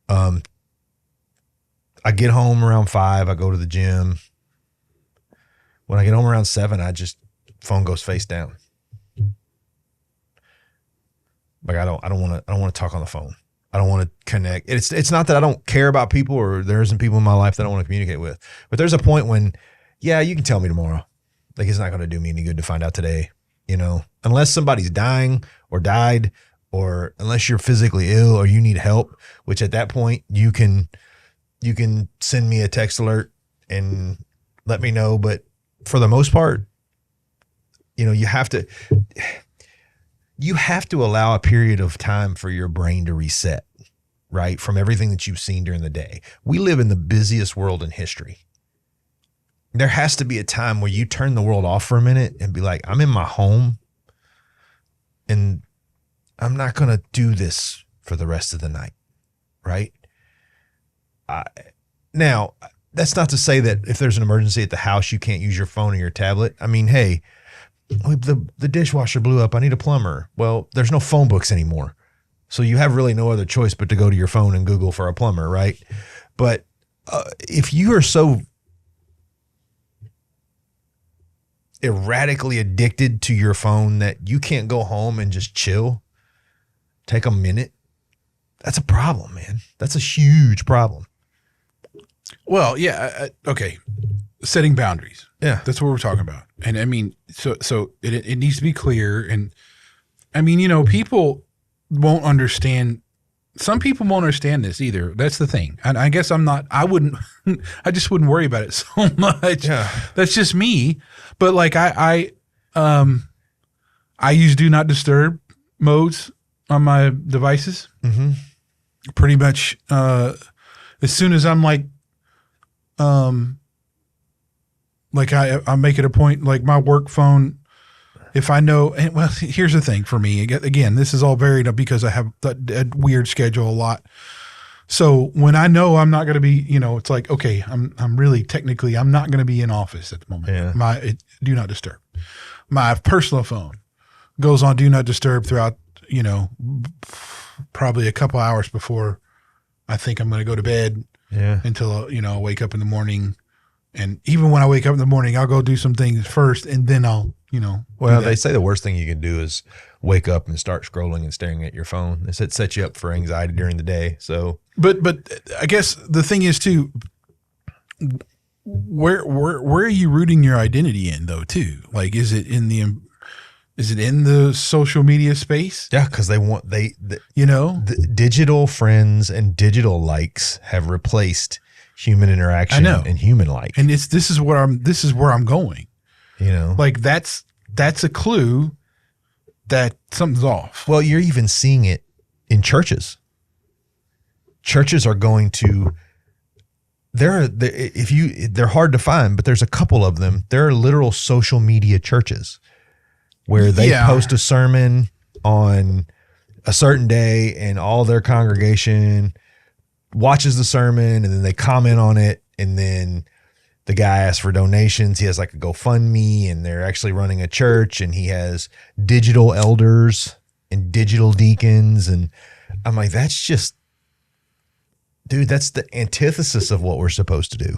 I get home around 5, I go to the gym. When I get home around 7, phone goes face down. Like I don't want to talk on the phone. I don't want to connect. It's not that I don't care about people or there isn't people in my life that I don't want to communicate with. But there's a point when, yeah, you can tell me tomorrow. Like it's not going to do me any good to find out today, unless somebody's dying or died, or unless you're physically ill or you need help, which at that point you can send me a text alert and let me know. But for the most part, you have to allow a period of time for your brain to reset, right? From everything that you've seen during the day. We live in the busiest world in history. There has to be a time where you turn the world off for a minute and be like, I'm in my home and I'm not going to do this for the rest of the night, right? Now, that's not to say that if there's an emergency at the house, you can't use your phone or your tablet. I mean, hey, the dishwasher blew up. I need a plumber. Well, there's no phone books anymore. So you have really no other choice but to go to your phone and Google for a plumber, right? But if you are so erratically addicted to your phone that you can't go home and just chill, take a minute, that's a problem, man. That's a huge problem. Well, yeah. Okay. Setting boundaries. Yeah. That's what we're talking about. And I mean, so it needs to be clear. And I mean, people won't understand. Some people won't understand this either. That's the thing. And I guess I just wouldn't worry about it so much. Yeah. That's just me. But like I use do not disturb modes on my devices. Mm-hmm. Pretty much, as soon as I'm like I make it a point, like my work phone, if I know, and well, here's the thing for me, again, this is all varied because I have a weird schedule a lot. So when I know I'm not going to be, it's like, okay, I'm really technically, I'm not going to be in office at the moment. Yeah. Do not disturb. My personal phone goes on do not disturb throughout, probably a couple hours before I think I'm going to go to bed Yeah. until, I wake up in the morning. And even when I wake up in the morning, I'll go do some things first and then I'll, Well, they say the worst thing you can do is wake up and start scrolling and staring at your phone. They said it sets you up for anxiety during the day. So, but I guess the thing is too, where are you rooting your identity in though too? Like, is it in the social media space? yeah, because the digital friends and digital likes have replaced human interaction and human like. And this is where I'm going. Like that's a clue that something's off. Well, you're even seeing it in churches. Churches are going to they're hard to find, but there's a couple of them. There are literal social media churches where they post a sermon on a certain day and all their congregation watches the sermon and then they comment on it, and then the guy asks for donations. He has like a GoFundMe, and they're actually running a church, and he has digital elders and digital deacons. And I'm like, that's just, dude, that's the antithesis of what we're supposed to do.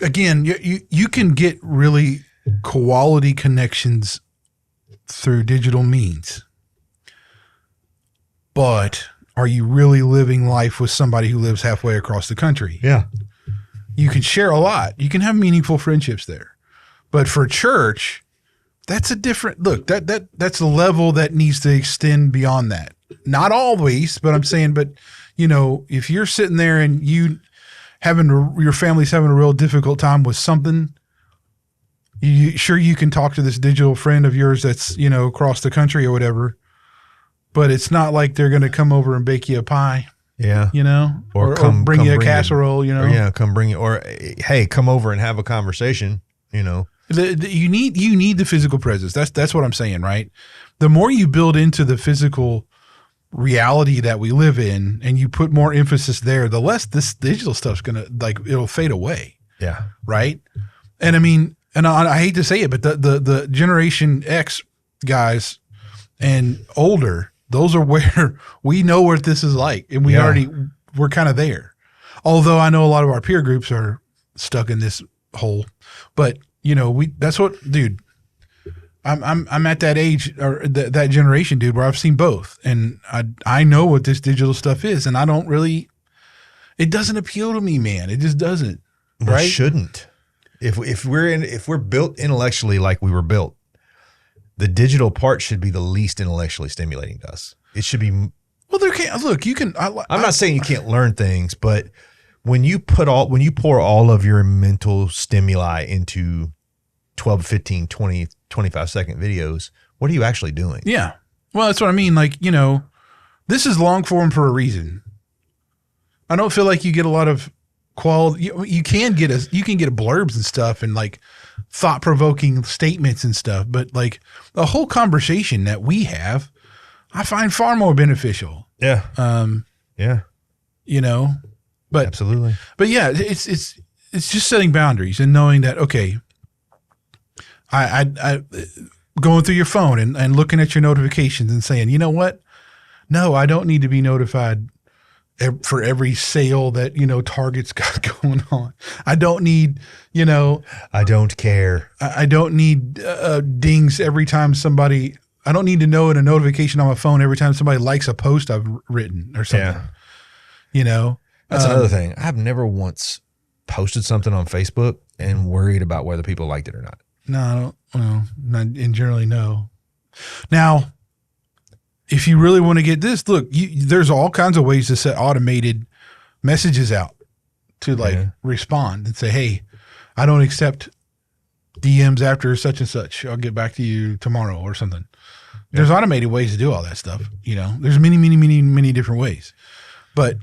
Again, you can get really quality connections through digital means, but are you really living life with somebody who lives halfway across the country? Yeah. You can share a lot. You can have meaningful friendships there. But for church, that's a different look. That's a level that needs to extend beyond that. Not always, but I'm saying, if you're sitting there and your family's having a real difficult time with something, you can talk to this digital friend of yours that's, across the country or whatever, but it's not like they're going to come over and bake you a pie. Yeah. Or bring you a casserole, come bring you, or hey, come over and have a conversation, You need the physical presence. That's what I'm saying, right? The more you build into the physical reality that we live in and you put more emphasis there, the less this digital stuff's going to it'll fade away. Yeah. Right. And I mean, and I hate to say it, but the Generation X guys and older, those are where we know what this is like, and we're kind of there. Although I know a lot of our peer groups are stuck in this hole, but that's what, dude. I'm at that age or that generation, dude, where I've seen both, and I know what this digital stuff is, and I don't really. It doesn't appeal to me, man. It just doesn't. Right? It shouldn't. If we're built intellectually like we were built, the digital part should be the least intellectually stimulating to us. It should be. Well, there can't look. You can. I'm not saying you can't learn things, but when you pour all of your mental stimuli into 12, 15, 20, 25-second videos, what are you actually doing? Yeah. Well, that's what I mean. Like, this is long form for a reason. I don't feel like you get a lot of quality. You can get blurbs and stuff and like thought-provoking statements and stuff, but like the whole conversation that we have, I find far more beneficial. Yeah. Yeah. But absolutely. But yeah, it's just setting boundaries and knowing that, okay, I going through your phone and looking at your notifications and saying, you know what? No, I don't need to be notified for every sale that, Target's got going on. I don't need, I don't care. I don't need dings every time I don't need to know in a notification on my phone every time somebody likes a post I've written or something. Yeah. That's another thing. I've never once posted something on Facebook and worried about whether people liked it or not. No, I don't. Well, not in generally, no. Now, if you really want to get this, look, there's all kinds of ways to set automated messages out to respond and say, hey, I don't accept DMs after such and such. I'll get back to you tomorrow or something. Yeah. There's automated ways to do all that stuff. There's many, many, many, many different ways. But,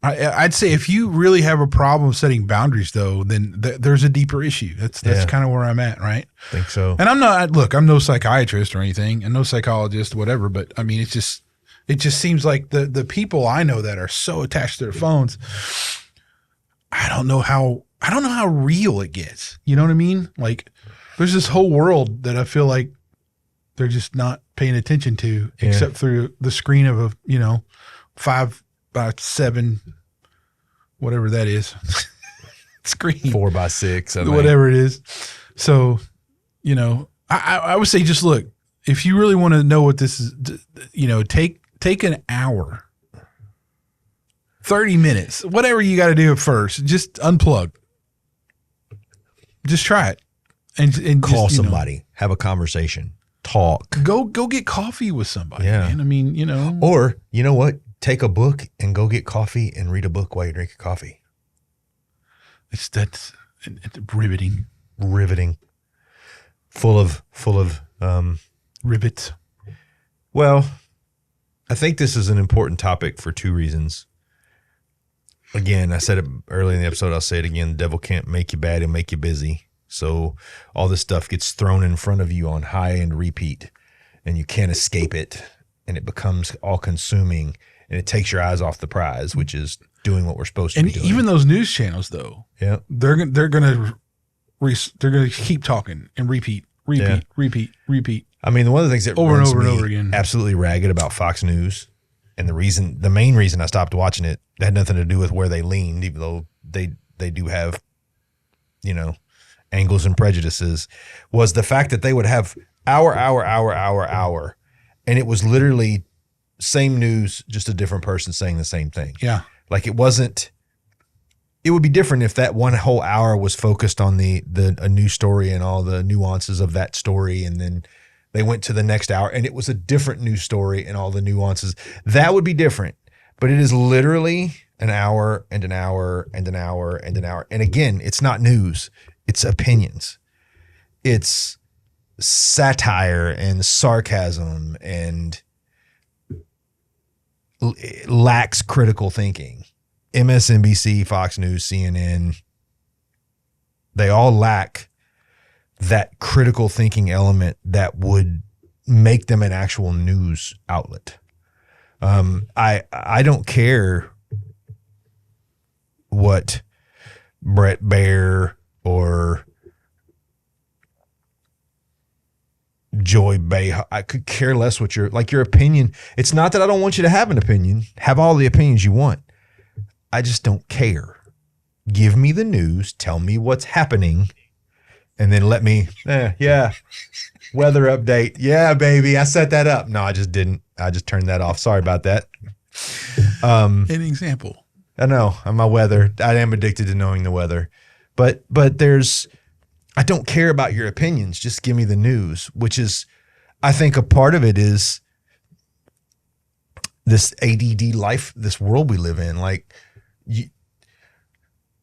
I'd say if you really have a problem setting boundaries, though, then there's a deeper issue. That's kind of where I'm at, right? I think so. And I'm no psychiatrist or anything, and no psychologist, whatever. But I mean, it just seems like the people I know that are so attached to their phones, I don't know how real it gets. You know what I mean? Like, there's this whole world that I feel like they're just not paying attention to, except through the screen of a 5x7, whatever that is, screen, 4x6, whatever it is. So, I would say just look, if you really want to know what this is, take an hour, 30 minutes, whatever you got to do at first, just unplug. Just try it. And call just, somebody, have a conversation, talk. Go get coffee with somebody. Yeah. Man. I mean, Or, you know what? Take a book and go get coffee and read a book while you drink your coffee. That's riveting. Riveting. Full of Rivets. Well, I think this is an important topic for two reasons. Again, I said it early in the episode. I'll say it again. The devil can't make you bad. He'll make you busy. So all this stuff gets thrown in front of you on high and repeat, and you can't escape it. And it becomes all consuming, and it takes your eyes off the prize, which is doing what we're supposed to be doing. And even those news channels, though, they're gonna keep talking and repeat. I mean, one of the things that over and runs over and me over again, absolutely ragged about Fox News, and the main reason I stopped watching it had nothing to do with where they leaned, even though they do have, angles and prejudices, was the fact that they would have hour, and it was literally same news, just a different person saying the same thing. Yeah. Like it would be different if that one whole hour was focused on a new story and all the nuances of that story, and then they went to the next hour and it was a different news story and all the nuances. That would be different. But it is literally an hour and an hour and an hour and an hour. And again, it's not news. It's opinions. It's satire and sarcasm and lacks critical thinking. MSNBC, Fox News, CNN, they all lack that critical thinking element that would make them an actual news outlet. I don't care what Brett Baer or Joy Bay, I could care less what your opinion. It's not that I don't want you to have an opinion. Have all the opinions you want. I just don't care. Give me the news. Tell me what's happening. And then let me, weather update. Yeah, baby. I set that up. No, I just didn't. I just turned that off. Sorry about that. An example. I know. I'm my weather. I am addicted to knowing the weather. But I don't care about your opinions. Just give me the news, which is, I think a part of it is this ADD life, this world we live in. Like,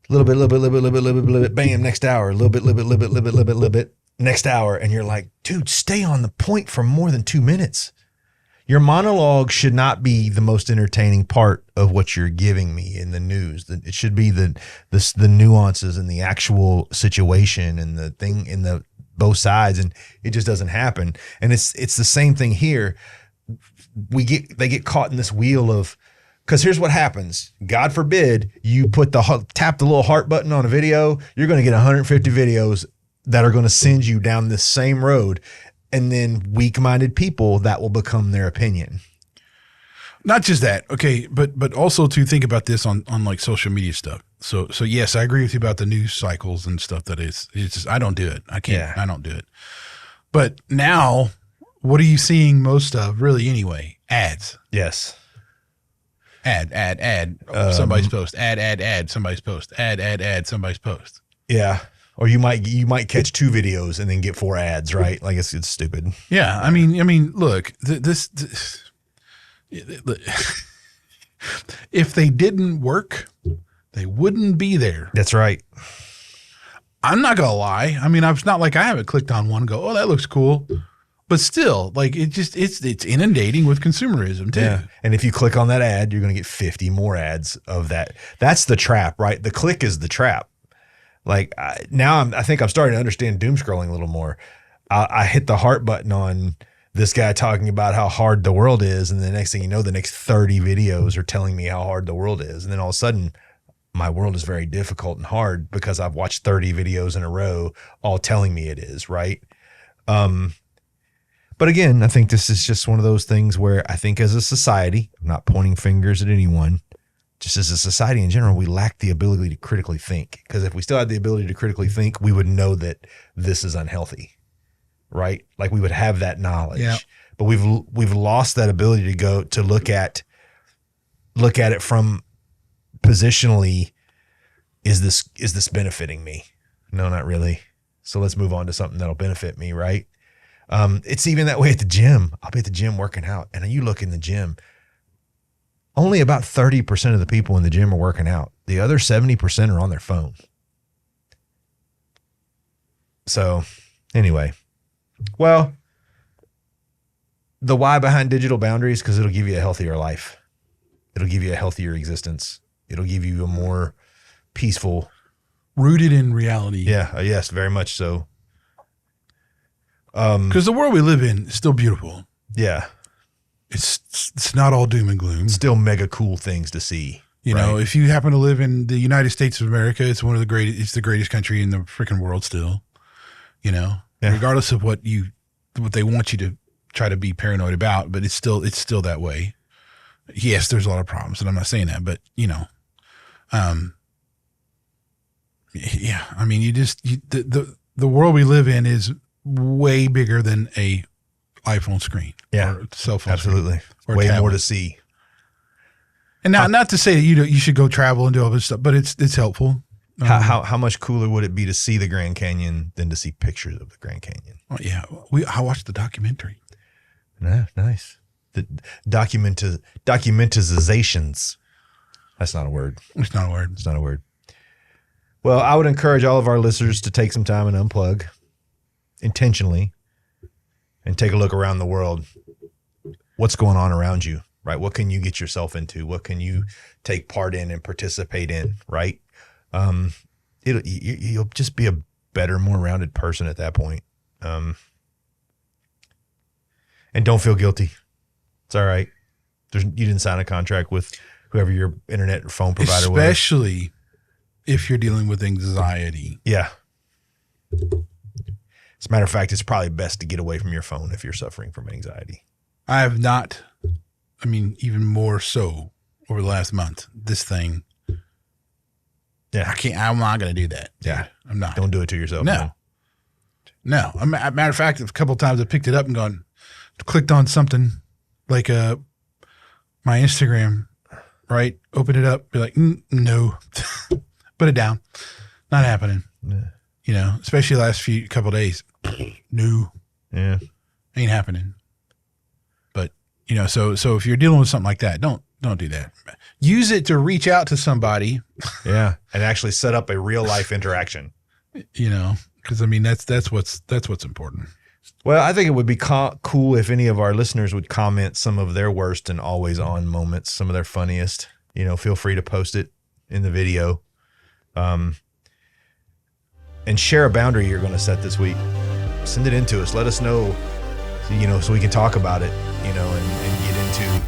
little bit, bam, next hour, little bit, next hour. And you're like, dude, stay on the point for more than 2 minutes. Your monologue should not be the most entertaining part of what you're giving me in the news. It should be the nuances and the actual situation and the thing in the both sides. And it just doesn't happen. And it's the same thing here. They get caught in this wheel of, because here's what happens. God forbid you tap the little heart button on a video. You're going to get 150 videos that are going to send you down this same road. And then weak-minded people, that will become their opinion. Not just that. Okay. But also to think about this on like social media stuff. So yes, I agree with you about the news cycles and stuff it's just, I don't do it. I can't, I don't do it. But now what are you seeing most of really anyway? Ads. Yes. Ad. Somebody's post. Ad. Somebody's post. Ad. Somebody's post. Yeah. Or you might catch 2 videos and then get 4 ads, right? Like it's stupid. Yeah. I mean, look, this if they didn't work, they wouldn't be there. That's right. I'm not gonna lie. I mean, it's not like I haven't clicked on one and go, oh, that looks cool. But still, like it's inundating with consumerism too. Yeah. And if you click on that ad, you're going to get 50 more ads of that. That's the trap, right? The click is the trap. Like I think I'm starting to understand doom scrolling a little more. I hit the heart button on this guy talking about how hard the world is. And the next thing you know, the next 30 videos are telling me how hard the world is. And then all of a sudden my world is very difficult and hard because I've watched 30 videos in a row, all telling me it is, right? But again, I think this is just one of those things where I think as a society, I'm not pointing fingers at anyone, just as a society in general, we lack the ability to critically think. Because if we still had the ability to critically think, we would know that this is unhealthy, right? Like we would have that knowledge. Yeah. But we've lost that ability to go to look at it from positionally. Is this benefiting me? No, not really. So let's move on to something that'll benefit me, right? It's even that way at the gym. I'll be at the gym working out, and you look in the gym. Only about 30% of the people in the gym are working out. The other 70% are on their phone. So anyway, well, the why behind digital boundaries, because it'll give you a healthier life. It'll give you a healthier existence. It'll give you a more peaceful. Rooted in reality. Yeah. Yes, very much so. Because the world we live in is still beautiful. Yeah. It's not all doom and gloom. Still mega cool things to see. You know, if you happen to live in the United States of America, it's the greatest country in the freaking world still. You know, regardless of what they want you to try to be paranoid about, but it's still that way. Yes, there's a lot of problems, and I'm not saying that, but you know, yeah, I mean, the world we live in is way bigger than a iPhone screen. Yeah, or cell phone. Absolutely. Screen, or way tablet. more to see. And not to say that you should go travel and do all this stuff, but it's helpful. How much cooler would it be to see the Grand Canyon than to see pictures of the Grand Canyon? Oh, yeah, I watched the documentary. Yeah, nice. The documentizations. That's not a word. It's not a word. It's not a word. Well, I would encourage all of our listeners to take some time and unplug intentionally and take a look around the world. What's going on around you, right? What can you get yourself into? What can you take part in and participate in, right? You'll just be a better, more rounded person at that point. And don't feel guilty. It's all right. You didn't sign a contract with whoever your internet or phone provider was. Especially if you're dealing with anxiety. Yeah. As a matter of fact, it's probably best to get away from your phone if you're suffering from anxiety. I have not, even more so over the last month, this thing. Yeah. I'm not going to do that. Dude. Yeah. I'm not. Don't do it to yourself. No. Matter of fact, a couple of times I picked it up and clicked on something like my Instagram, right? Open it up, be like, no, put it down. Not happening. Yeah. You know, especially the last couple of days. No. Yeah. Ain't happening. But, you know, so if you're dealing with something like that, don't do that. Use it to reach out to somebody. Yeah. And actually set up a real life interaction. You know, because that's what's important. Well, I think it would be cool if any of our listeners would comment some of their worst and always on moments, some of their funniest. You know, feel free to post it in the video. And share a boundary you're going to set this week. Send it in to us. Let us know, you know, so we can talk about it, you know, and get into,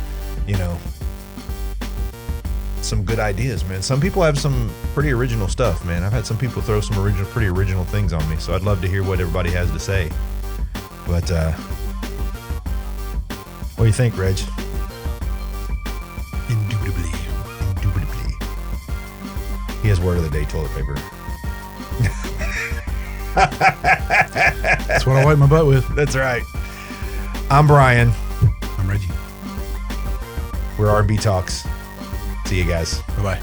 you know, some good ideas, man. Some people have some pretty original stuff, man. I've had some people throw some pretty original things on me. So I'd love to hear what everybody has to say. But what do you think, Reg? Indubitably. He has word of the day: toilet paper. That's what I wipe my butt with. That's right. I'm Brian. I'm Reggie. We're RAndBTalks. See you guys. Bye-bye.